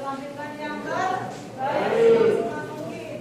Melanjutkan yang terbaik semaksimal mungkin.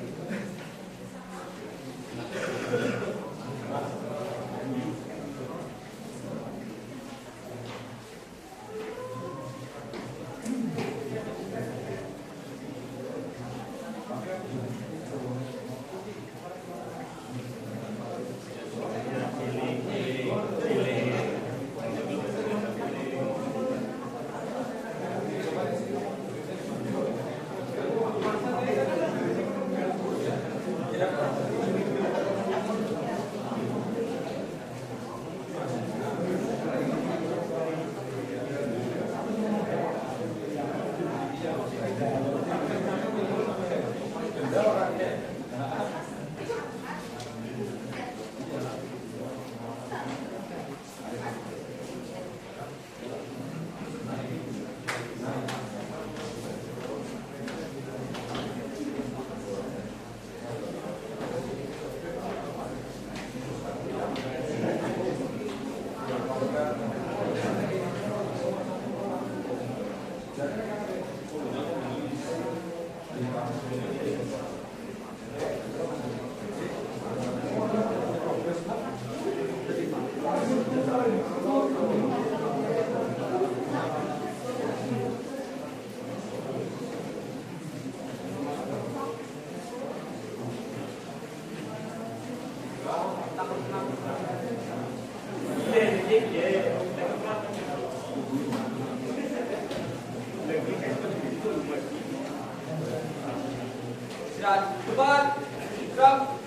Cepat, gerak.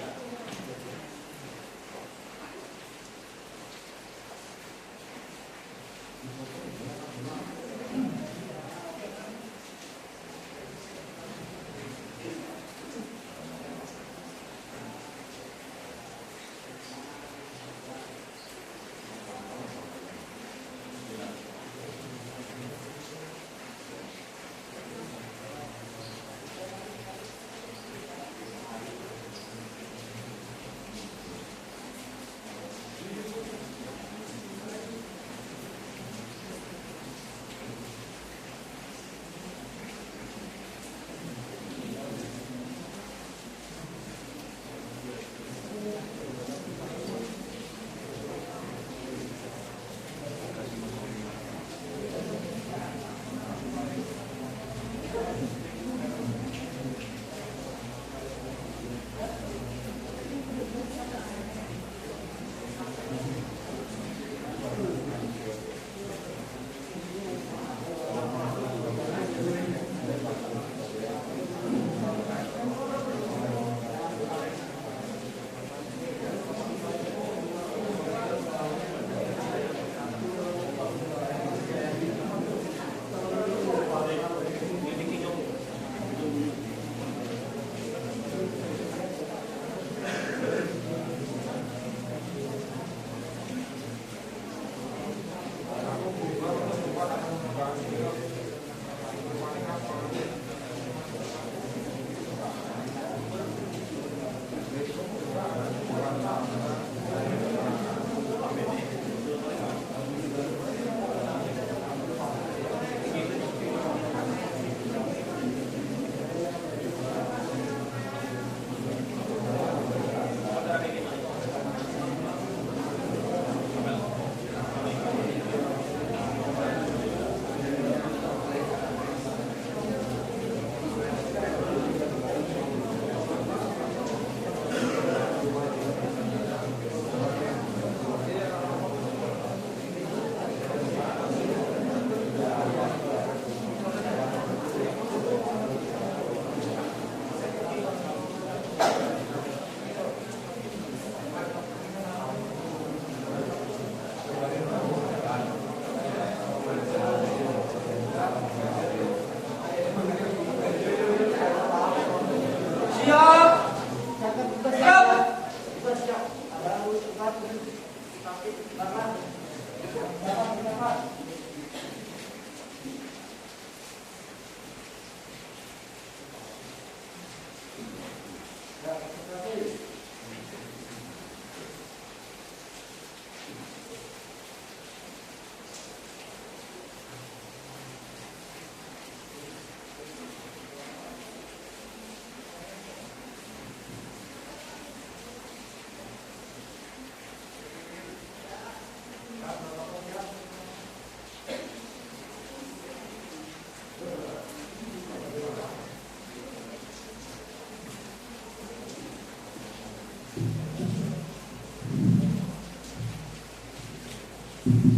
Upacara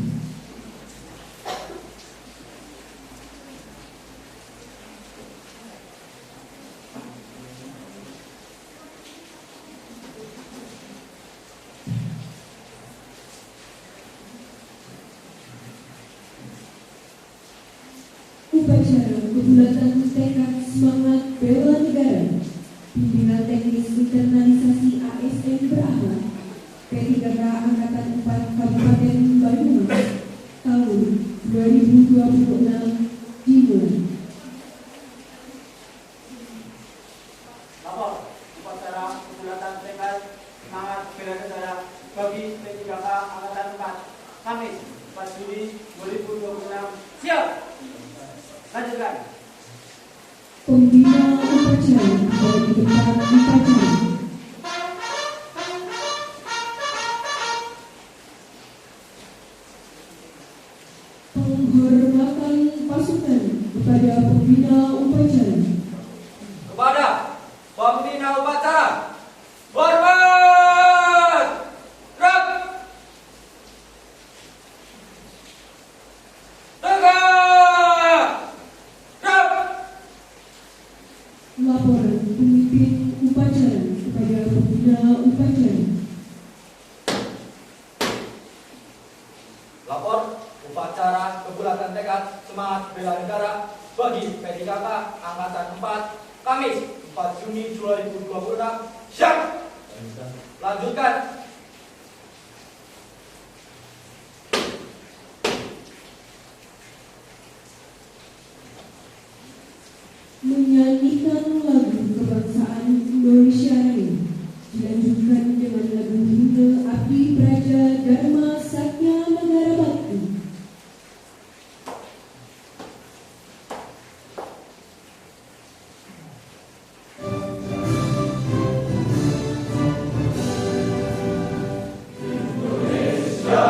kebulatan tekad semangat bela negara, pimpinan teknis internalisasi ASN berakhlak, P3K Angkatan 4 Kabupaten Banyumas, tahun 2026 dimulai. Lapor upacara kebulatan tekad semangat bela negara bagi P3K Angkatan 4 Kamis 4 Juni 2026. Siap. Lanjutkan. Pembina upacara dari tempat upacara. Penghormatan pasukan kepada pembina upacara. Kepada pembina upacara, hormat. Gerak. Tegak. Gerak. Laporan pemimpin upacara kepada pembina upacara. Lapor upacara kebulatan tekad semangat bela negara bagi P3K Angkatan 4 Kamis 4 Juni 2026. Siap. Lanjutkan. Menyanyikan lagu kebangsaan Indonesia Raya dilanjutkan dengan lagu himne Abdi Praja Dharma Satya Negara Bakti. Indonesia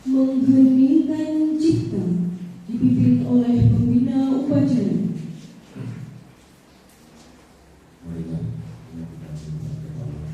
Mengheningkan cipta dipimpin oleh pembina upacara. Marilah kita sembah kepada Allah.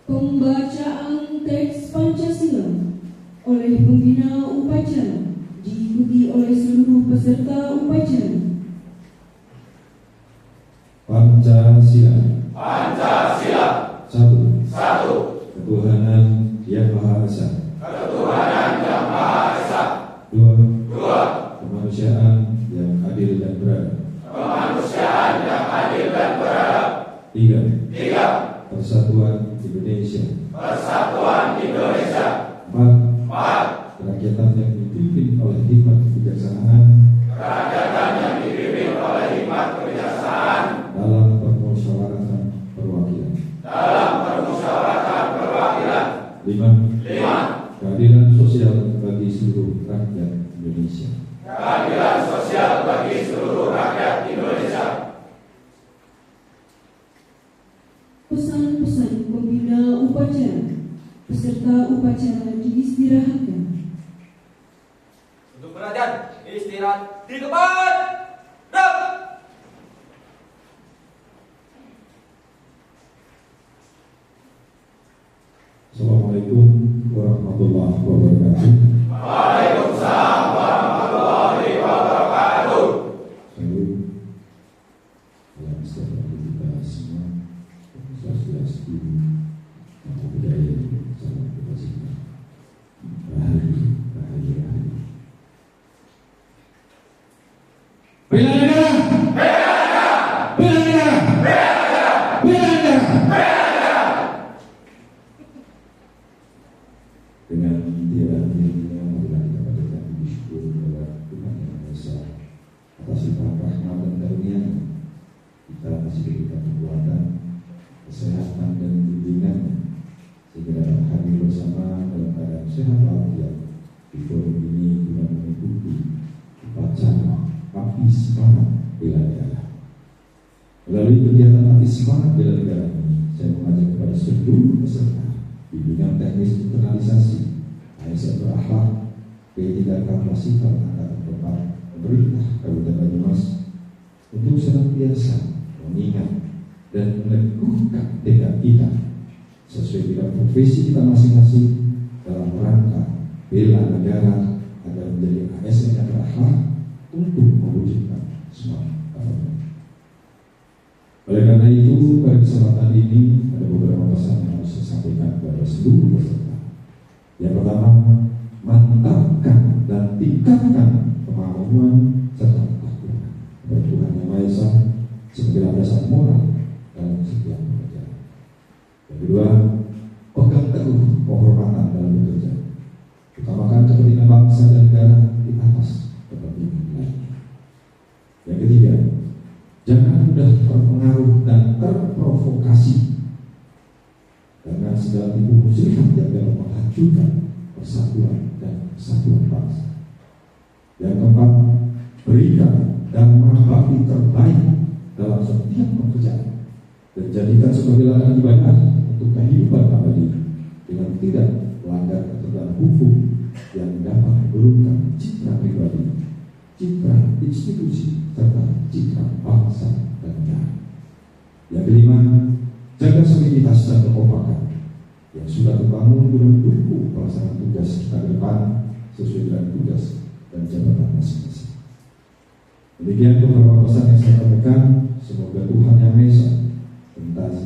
Pembacaan teks Pancasila oleh pembina upacara diikuti oleh seluruh peserta upacara. Pancasila. Pancasila. Satu. Ketuhanan Yang Maha Esa. Dua. Kemanusiaan yang adil dan beradab. Tiga. Persatuan Indonesia. Empat. Kerakyatan yang dipimpin oleh hikmat kebijaksanaan. Dalam permusyawaratan perwakilan. 5. Keadilan sosial bagi seluruh rakyat Indonesia. Pesan-pesan pembina upacara, peserta upacara diistirahatkan. Untuk penajam, istirahat di depan. Rap. Assalamualaikum warahmatullahi wabarakatuh. Waalaikumsalam warahmatullahi wabarakatuh. Salam salam sejahtera kita semua. Swastiastu, Namo Buddhaya, salam kebajikan. Rahayu. Bela negara. Dengan tiada hentinya marilah kita panjatkan puji syukur kepada Tuhan Yang Maha Esa atas limpahan rahmat dan karunia-Nya. Kita masih diberikan kekuatan, kesehatan dan bimbingannya sehingga dapat hadir bersama dalam keadaan sehat walafiat di forum ini guna mengikuti upacara Api Semangat Bela Negara. Melalui kegiatan Api Semangat Bela Negara ini, saya mengajak kepada internalisasi ASN berakhlak P3K Klasifal Angkatan Keempat pemerintah Kabupaten Banyumas untuk senantiasa mengingat dan meneguhkan tekad kita sesuai dengan profesi kita masing-masing dalam rangka bela negara agar menjadi ASN yang berakhlak untuk mewujudkan semangat government. Oleh karena itu, pada kesempatan ini ada beberapa pesan yang harus saya sampaikan kepada seluruh peserta. Yang pertama, mantapkan dan tingkatkan kemampuan serta ketakwaan kepada Tuhan Yang Maha Esa sebagai landasan moral dalam setiap pekerjaan. Yang kedua, pegang teguh kehormatan dalam bekerja. Utamakan kepentingan bangsa dan negara di atas kepentingan lainnya. Yang ketiga, jangan mudah terpengaruh dan terprovokasi dengan segala tipu muslihat yang dapat menghancurkan persatuan dan kesatuan bangsa. Yang keempat, berikan dharma bakti terbaik dalam setiap pekerjaan dan jadikan sebagai ladang ibadah untuk kehidupan abadi dengan tidak melanggar ketentuan hukum yang dapat menurunkan citra pribadi, citra institusi, serta citra bangsa dan negara. Yang kelima, jaga soliditas dan kekompakan yang sudah terbangun guna mendukung pelaksanaan tugas kita ke depan sesuai dengan tugas dan jabatan masing-masing. Demikian beberapa pesan yang saya sampaikan. Semoga Tuhan Yang Maha Esa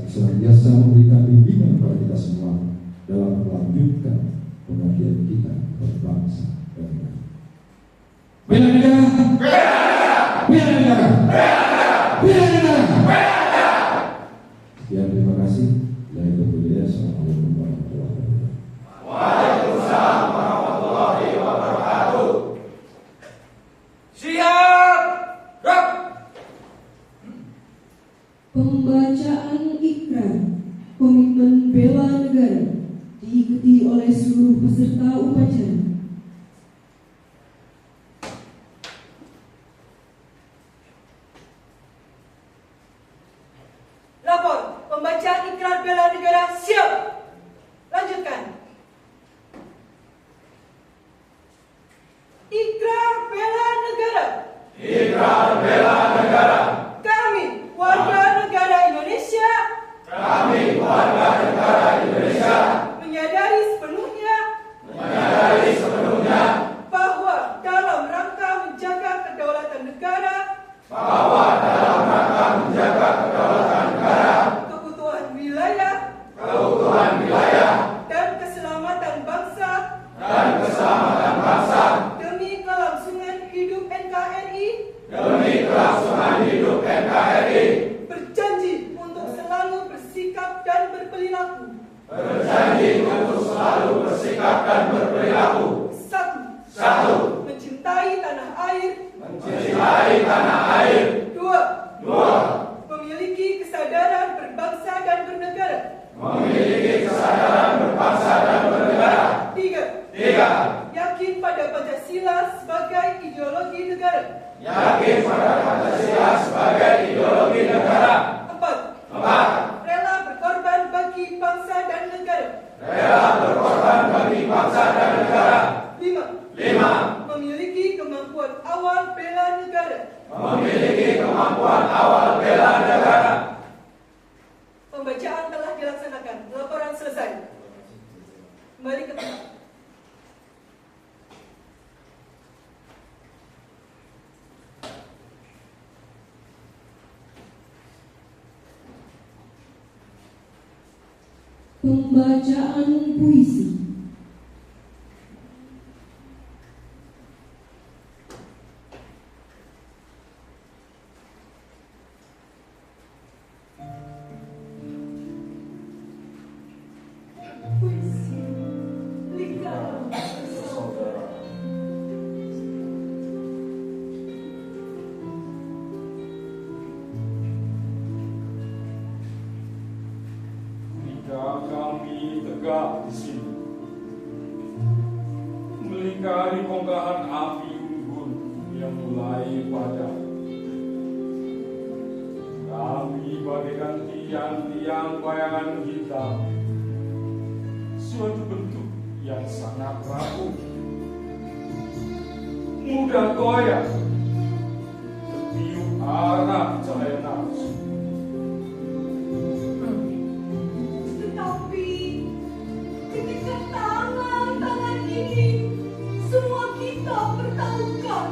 senantiasa memberikan bimbingan kepada kita semua dalam melanjutkan pengabdian kita kepada bangsa dan negara. Bela negara, bela negara, bela negara. Sekian, terima kasih. Assalamualaikum warahmatullahi wabarakatuh. Waalaikumsalam warahmatullahi wabarakatuh. Siap, gerak. Pembacaan ikrar komitmen bela negara diikuti oleh seluruh peserta upacara. Lapor, pembacaan ikrar bela negara siap. Lanjutkan. Ikrar bela negara. Ikrar bela negara. Kami, warga negara Indonesia. Kami, warga negara Indonesia, Menyadari sepenuhnya bahwa dalam rangka menjaga kedaulatan negara, keutuhan wilayah, dan keselamatan bangsa, demi kelangsungan hidup NKRI, berjanji untuk selalu bersikap dan berperilaku. Satu, mencintai tanah air. Dua, memiliki kesadaran berbangsa dan bernegara. Tiga, yakin pada Pancasila sebagai ideologi negara. Empat, rela berkorban bagi bangsa dan negara. Lima, memiliki kemampuan awal bela negara. Pembacaan telah dilaksanakan. Laporan selesai. Kembali ke tempat. Pembacaan puisi. Puisi Lingkaran Saudara. Jika kami tegak di sini, melingkari bongkahan api unggun yang mulai padam. Kami bagaikan tiang-tiang bayangan hitam, suatu bentuk yang sangat rapuh, mudah goyah, tertiup arah cahaya nafsu. Tetapi ketika tangan-tangan ini semua kita bertaukan,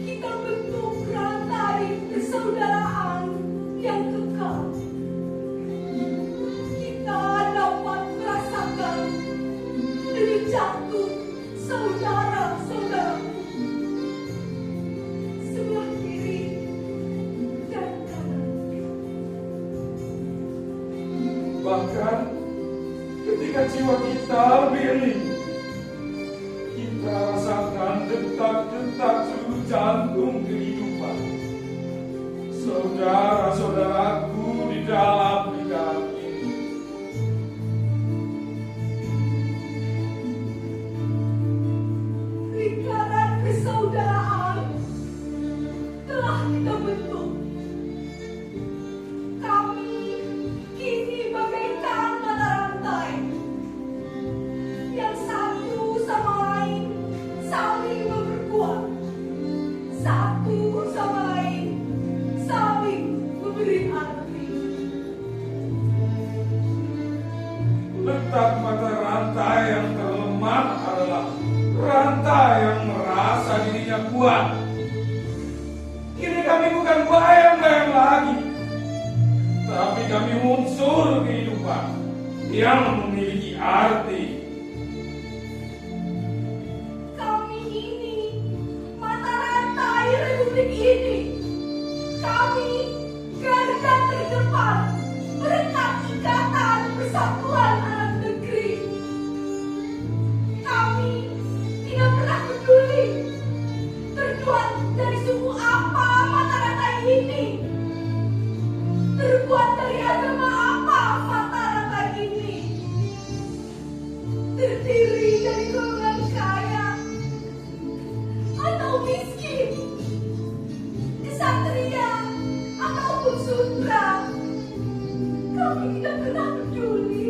kita bentuk rantai persaudaraan yang kekal. Kita dapat merasakan denyut jantung saudara-saudaraku sebelah kiri dan kanan. Bahkan ketika jiwa kita bergeling, kita rasakan detak-detak seluruh jantung kehidupan saudara-saudaraku di dalam lingkaran ini. Lingkaran persaudaraan telah kita bentuk. Kami kini bagaikan mata rantai yang satu sama lain saling memperkuat, satu sama lain saling memberi arti. Letak pada rantai yang terlemah adalah rantai yang merasa dirinya kuat. Kini kami bukan bayang-bayang lagi, tapi kami unsur kehidupan yang memiliki arti. Kami ini mata rantai Republik ini. Kami garda terdepan merekat ikatan persatuan anak negeri. Kami tidak pernah peduli terbuat dari suku apa mata rantai ini, terbuat dari agama apa mata rantai ini, terdiri dari golongan kaya atau miskin, kesatria ataupun sudra. Kami tidak pernah peduli.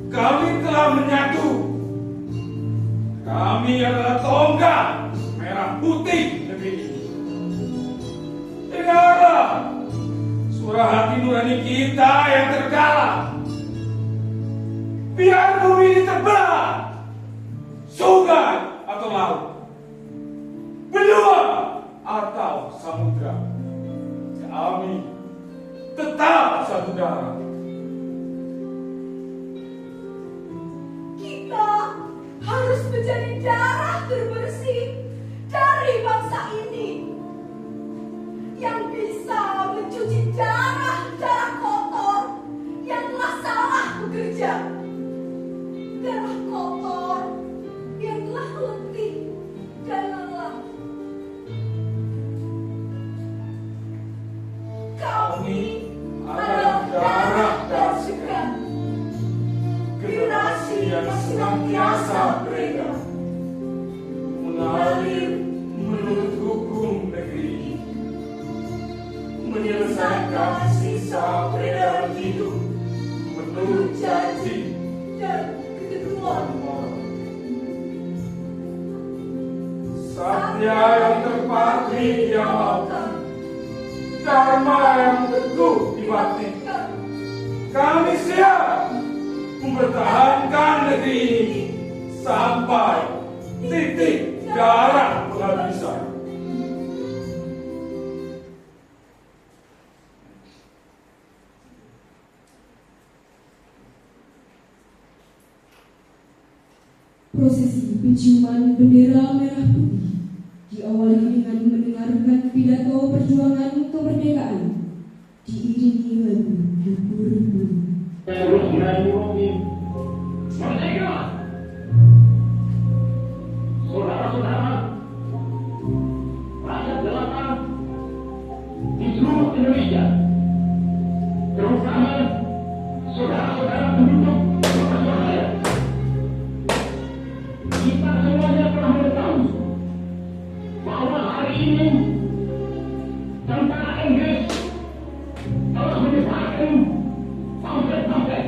Kami telah menyatu. Kami adalah tonggak merah putih negeri ini. Dengarlah suara hati nurani kita yang terdalam. Biar bumi ini terbelah, sungai atau laut, benua atau samudra, kami tetap satu darah. Kita harus menjadi darah terbersih dari bangsa ini yang bisa mencuci darah-darah kotor yang telah salah bekerja, darah kotor yang telah letih dan lelah. Kami adalah darah dan segan, generasi yang senantiasa beredar, mengalir menurut hukum negeri, menyelesaikan sisa peredaran hidup menurut janji dan ketentuan moral. Satya yang terpatri diamalkan, dharma yang teguh dibaktikan. Kami siap mempertahankan negeri ini sampai titik darah penghabisan. Prosesi penciuman bendera merah putih diawali dengan mendengarkan pidato perjuangan kemerdekaan diiringi lagu Dukur-Dukur. Merdeka! Saudara-saudara, rakyat jelata di seluruh Indonesia, terutama saudara-saudara penduduk Kota Surabaya, kita semuanya telah mengetahui bahwa hari ini tentara Inggris telah menyebarkan pamflet-pamflet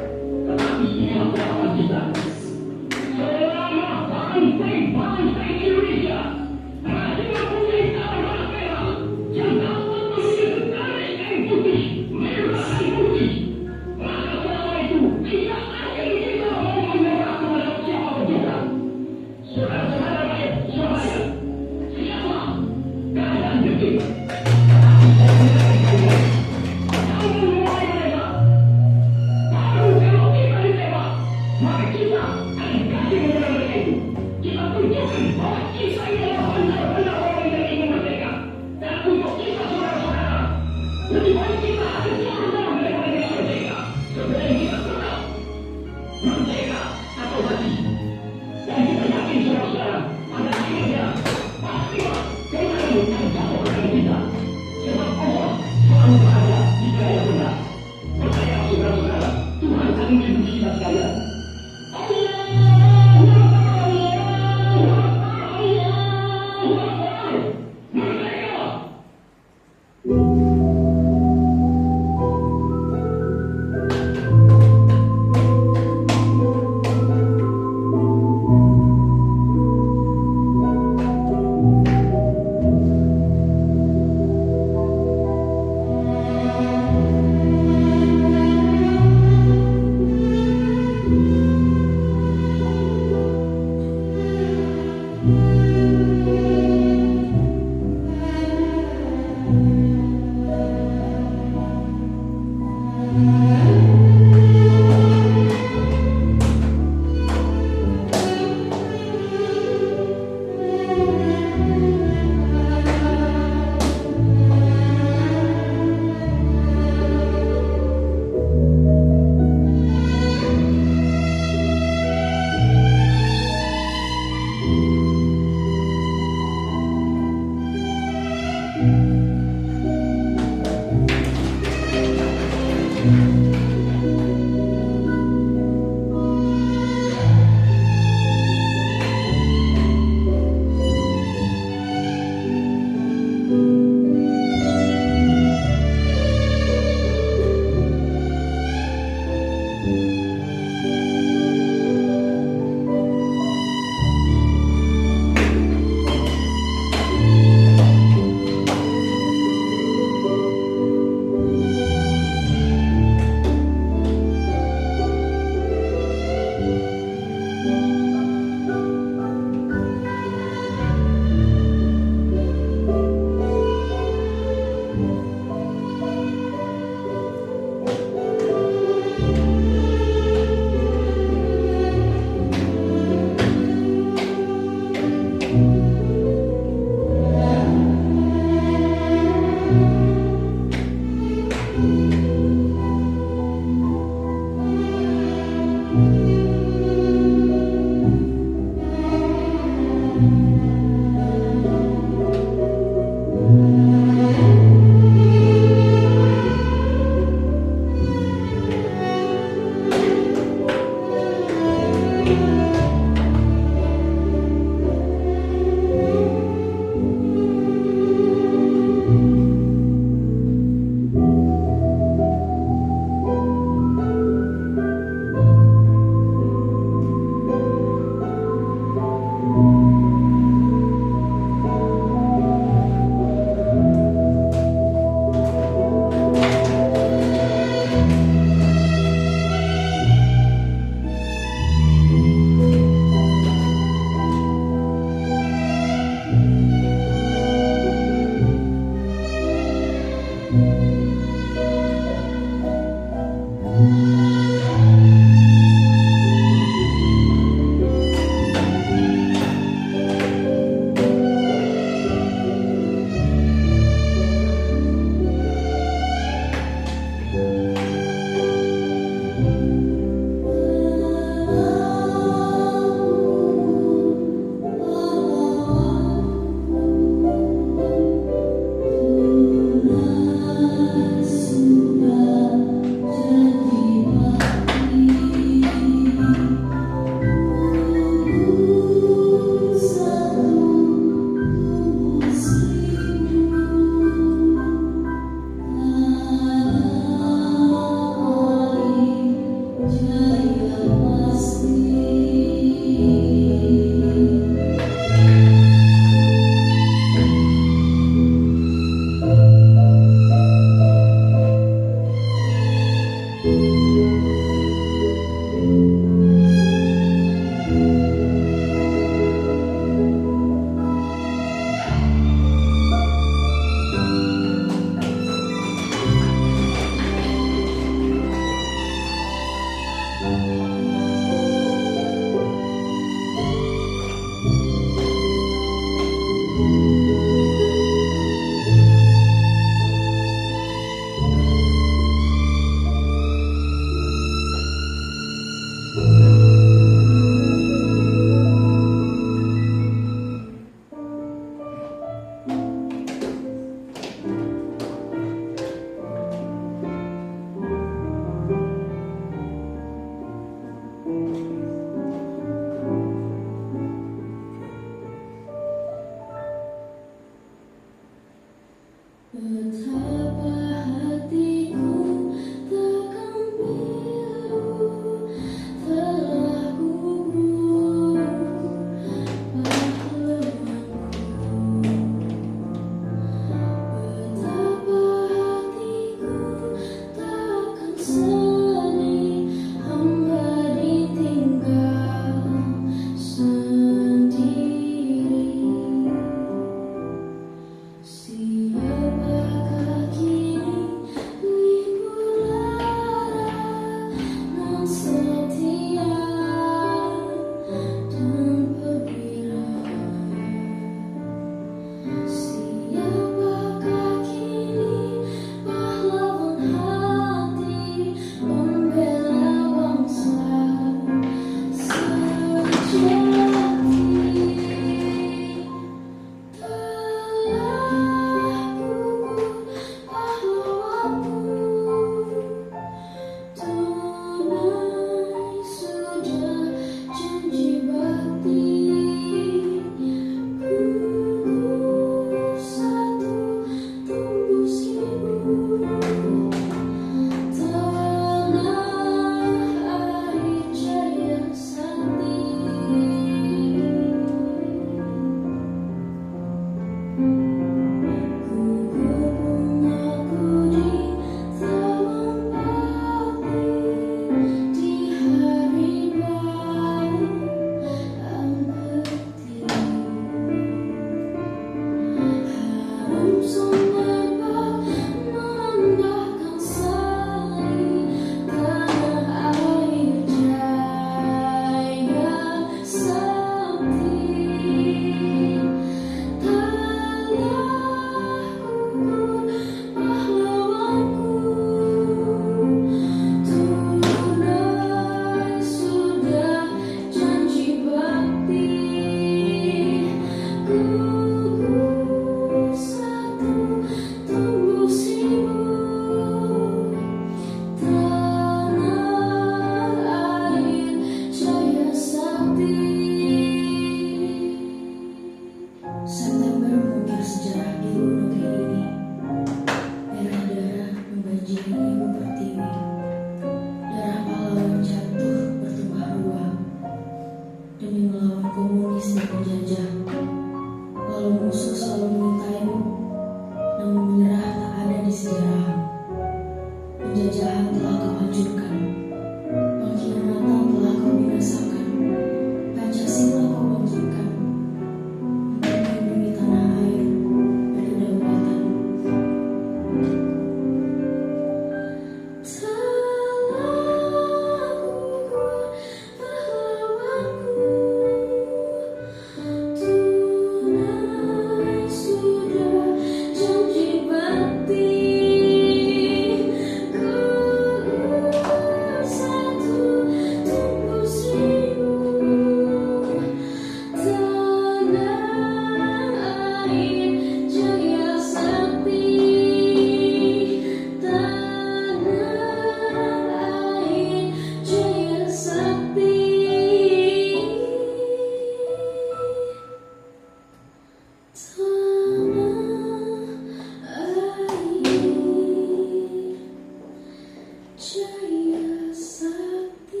Jaya Sakti.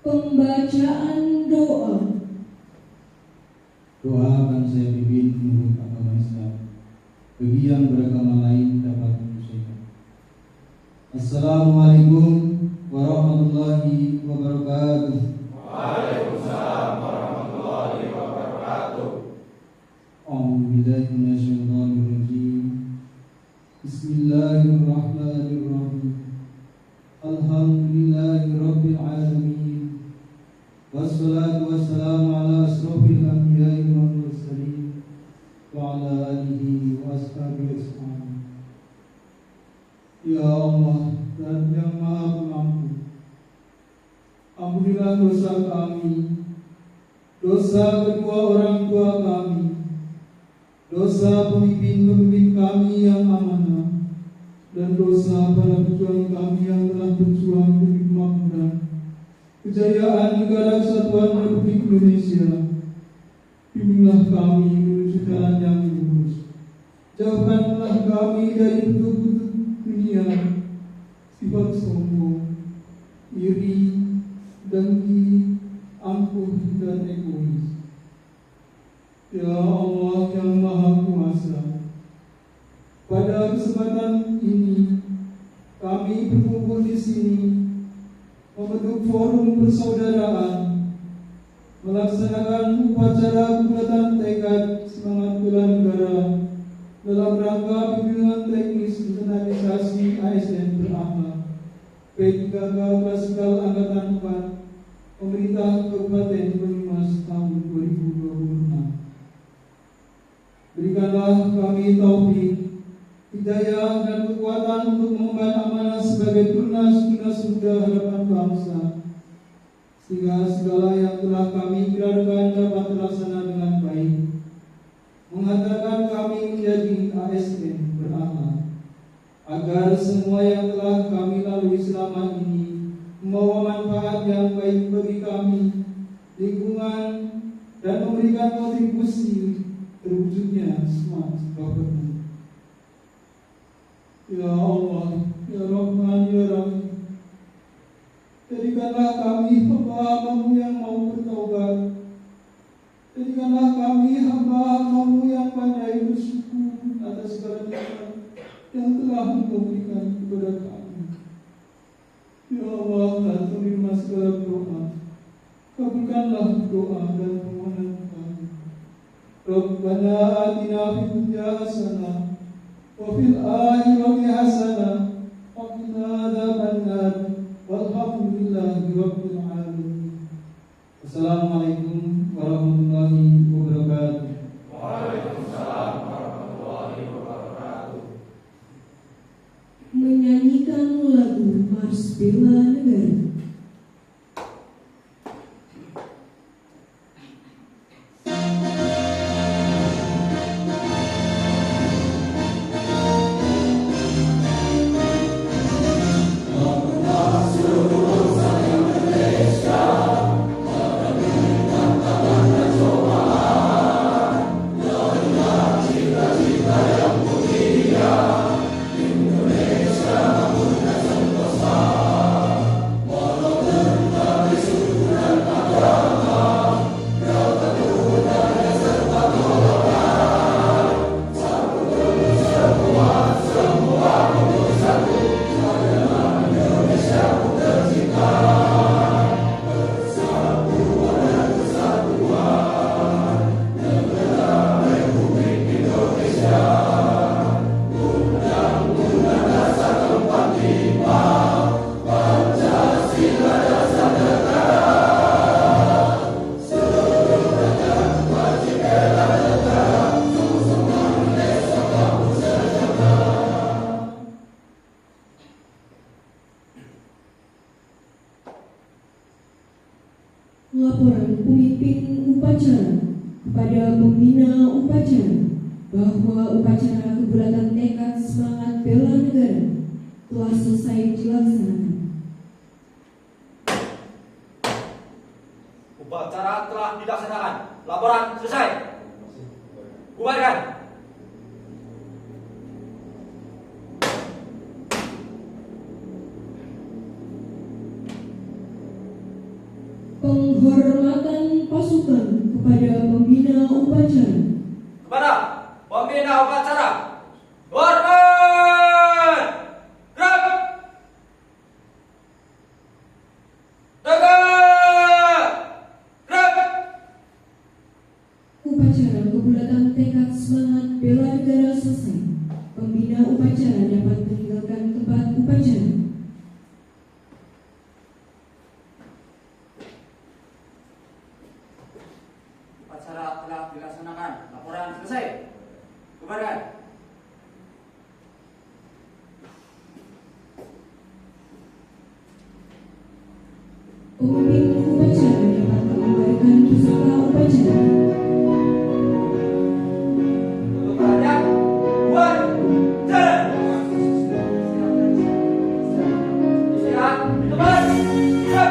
Pembacaan doa. Doa akan saya pimpin menurut agama Islam. Bagi yang beragama lain dapat menyesuaikan. Assalamualaikum warahmatullahi wabarakatuh. Waalaikumsalam warahmatullahi wabarakatuh. A'udzubillahi minasyaitonirrajim. Bismillahirrahmanirrahim. Alhamdulillahirabbil alamin. Wassalatu wassalamu ala asrofil anbiya'i wal mursalin wa ala alihi wa ashabihi ajma'in. Ya Allah, Zat yang Maha Pengampun, ampunilah dosa kami, dosa kedua orang tua kami, dosa pemimpin-pemimpin kami yang amanah, dan dosa para pejuang kami yang telah berjuang demi kemakmuran, kejayaan negara kesatuan Republik Indonesia. Bimbinglah kami menuju jalan yang lurus. Jauhkanlah kami dari bentuk-bentuk dunia, sifat sombong, iri, dengki, angkuh, dan egois. Ya Allah yang Maha Kuasa, pada kesempatan ini kami berkumpul di sini membentuk forum persaudaraan, melaksanakan upacara gugatan tekad semangat bela negara dalam rangka bimbingan teknis internalisasi ASN berakhlak P3K Klasikal Angkatan 4 Pemerintah Kabupaten Banyumas tahun 2026. Berikanlah kami taufik, hidayah dan kekuatan untuk mengemban amanah sebagai tunas muda harapan bangsa, sehingga segala yang telah kami kirarakan dapat terlaksana dengan baik, menghantarkan kami menjadi ASN berakhlak, agar semua yang telah kami lalui selama ini membawa manfaat yang baik bagi kami, lingkungan, dan memberikan kontribusi terwujudnya smart government. Ya Allah, Ya Rahman, Ya Rahim, jadikanlah kami hamba-Hamba-Mu yang mau bertaubat. Jadikanlah kami hamba-Hamba-Mu yang pandai bersyukur atas segala nikmat yang telah Engkau berikan kepada kami. Ya Allah, dan terima segala doa. Kabulkanlah doa dan permohonan kami. Rabbana atina fid dunya hasanah wa fil akhirati hasanah wa qina adzabannar. Walhamdulillahi rabbil alamin. Assalamualaikum warahmatullahi wabarakatuh. Waalaikumsalam warahmatullahi wabarakatuh. Menyanyikan lagu Mars bela negara. Laporan pemimpin upacara kepada pembina upacara bahwa upacara kebulatan tekad semangat bela negara telah selesai dilaksanakan. Upacara telah dilaksanakan. Laporan selesai. Bubarkan. Penghormatan pasukan kepada pembina upacara. Kepada pembina upacara. Hormat. Gerak. Tegak. Gerak. Upacara kebulatan tekad semangat bela negara selesai. Pembina upacara dapat meninggalkan tempat upacara. Upacara telah dilaksanakan. Laporan selesai. Bubarkan. Pemimpin upacara dapat membubarkan peserta upacara. Untuk perhatian. Buat. Jalan. Istirahat di tempat. Gerak.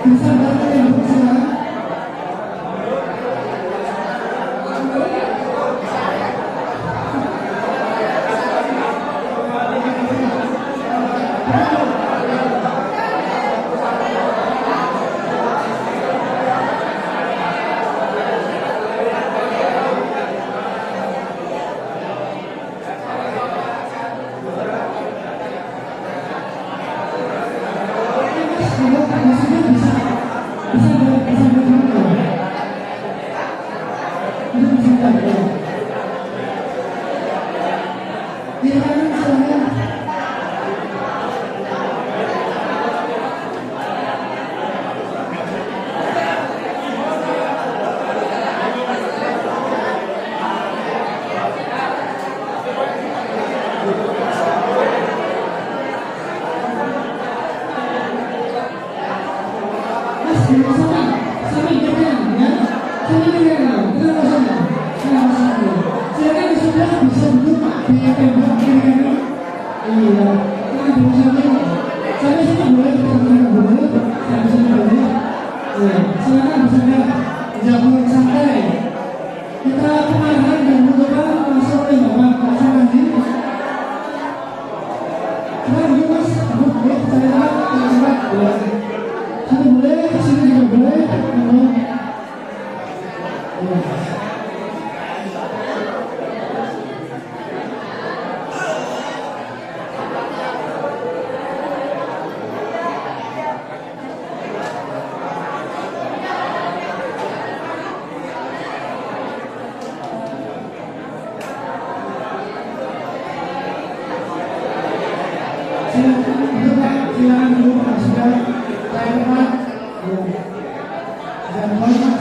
Bisa bantu yang silakan. Silakan dulu, sudah saya hormat. Dan